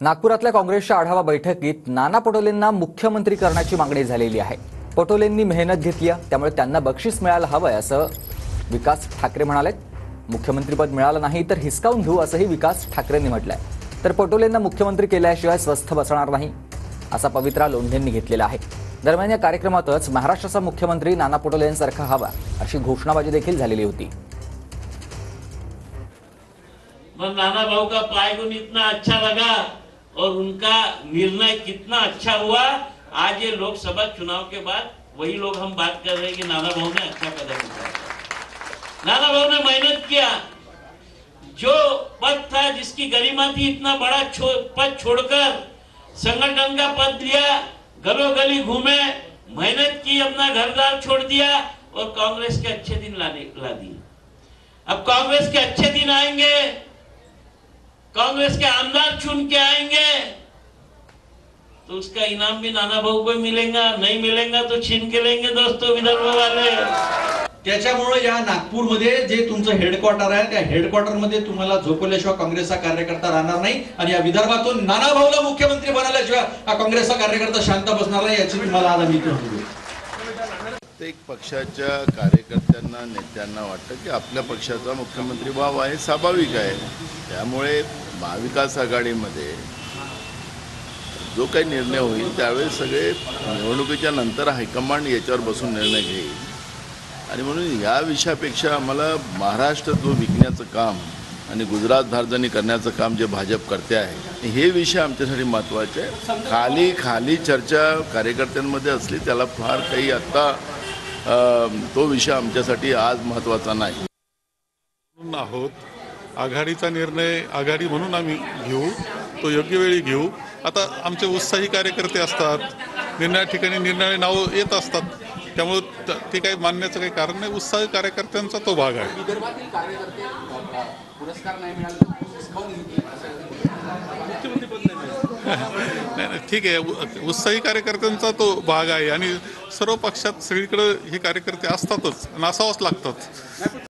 नागपुरातल्या काँग्रेसच्या आढावा बैठकीत नाना पटोलेंना मुख्यमंत्री करण्याची मागणी झालेली आहे। पटोलेंनी मेहनत घेतली आहे, त्यामुळे त्यांना बक्षीस मिळायला हवंय असं विकास ठाकरे म्हणालेत। मुख्यमंत्रीपद मिळालं नाही तर हिसकावून घेऊ असंही विकास ठाकरेंनी म्हटलंय। तर पटोलेंना मुख्यमंत्री केल्याशिवाय स्वस्थ बसणार नाही असा पवित्रा लोंढेंनी घेतलेला आहे। दरम्यान या कार्यक्रमातच महाराष्ट्राचा मुख्यमंत्री नाना पटोलेंसारखा हवा अशी घोषणाबाजी देखील झालेली होती। नाना भाऊ का पायगुन इतना अच्छा लगा और उनका निर्णय कितना अच्छा हुआ। आज ये लोकसभा चुनाव के बाद वही लोग हम बात कर रहे हैं कि नाना भाऊ ने अच्छा कदम उठाया। नाना भाऊ ने मेहनत किया, जो पद था जिसकी गरिमा थी, इतना बड़ा पद छोड़कर संगठन का पद लिया, गलो गली घूमे, मेहनत की, अपना घर-द्वार छोड़ दिया और कांग्रेस के अच्छे दिन ला दिए। अब कांग्रेस के अच्छे दिन आएंगे, कांग्रेस के आमदार चुन के आएंगे तो उसका इनाम भी नाना भाऊ को मिलेगा, नहीं मिलेगा तो छीन के लेंगे दोस्तों विदर्भ वाले। त्याच्यामुळे या नागपूरमध्ये जे तुमचं हेडक्वार्टर आहे त्या हेडक्वार्टर मध्ये तुम्हाला झोपल्याशिवाय काँग्रेसचा कार्यकर्ता राहणार नाही आणि या विदर्भातून नाना भाऊला मुख्यमंत्री बनवल्याशिवाय हा काँग्रेसचा कार्यकर्ता शांत बसणार नाही याची तुम्हाला आज आम्ही सांगतो। प्रत्येक पक्षाच्या कार्यकर्त्यांना नेत्यांना वाटतं की आपल्या पक्षाचा मुख्यमंत्री व्हावा हे स्वाभाविक आहे। त्यामुळे महाविकास आघाडीमध्ये जो काही निर्णय होईल त्यावेळेस सगळे निवडणुकीच्या नंतर हायकमांड याच्यावर बसून निर्णय घेईल आणि म्हणून या विषयापेक्षा आम्हाला महाराष्ट्र जो विकण्याचं काम आणि गुजरात धार्जनी करण्याचं काम जे भाजप करते आहे हे विषय आमच्यासाठी महत्त्वाचे आहे। खाली चर्चा कार्यकर्त्यांमध्ये असली त्याला फार काही आत्ता तो विषय आमच्यासाठी आज महत्त्वाचा नाही आहोत। आघाडीचा निर्णय आघाडी म्हणून आम्ही घेऊ, तो योग्य वेळी घेऊ। आता आमचे उत्साही कार्यकर्ते असतात, निर्णया ठिकाणी निर्णय नाव येत असतात, त्यामुळे ते काही मानण्याचं काही कारण नाही। उत्साही कार्यकर्त्यांचा तो भाग आहे। विदर्भातील कार्यकर्ते पुरस्कार नाही मिळाला नाही ठीक आहे, उत्साही कार्यकर्त्यांचा तो भाग आहे आणि सर्व पक्षात सगळीकडे हे कार्यकर्ते असतातच आणि असावंच लागतात।